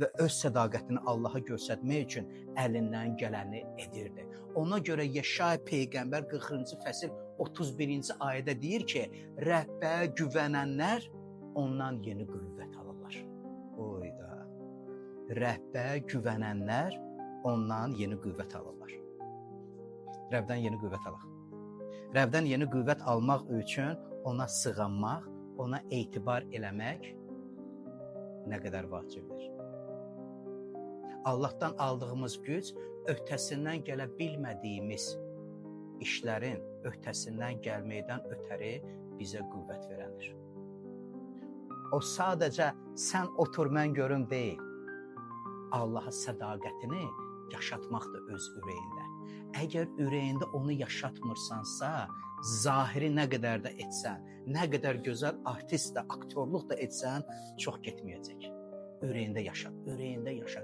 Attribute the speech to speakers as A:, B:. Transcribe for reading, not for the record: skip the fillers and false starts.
A: və öz sədaqətini Allaha göstərmək üçün əlindən gələni edirdi. Ona görə Yeşaya peyğəmbər 40-cı fəsil 31-ci ayədə deyir ki, Rəbbə güvənənlər ondan yeni qüvvət alırlar. Oyda. Rəbbə güvənənlər ondan yeni qüvvət alırlar. Rəbdən yeni qüvvət alaq. Rəbdən yeni qüvvət almaq üçün ona sığınmaq, ona etibar eləmək nə qədər vacibdir. Allahdan aldığımız güc öhdəsindən gələ bilmədiyimiz işlərin öhdəsindən gəlməkdən ötəri bizə qüvvət verəndir. O sadəcə sən otur mən görüm deyil. Allaha sədaqətini yaşatmaqdır öz ürəyində. Əgər ürəyində onu yaşatmırsansa, zahiri nə qədər də etsən, nə qədər gözəl artist də, aktyorluq da etsən, çox getməyəcək. Ürəyində yaşat, ürəyində yaşat.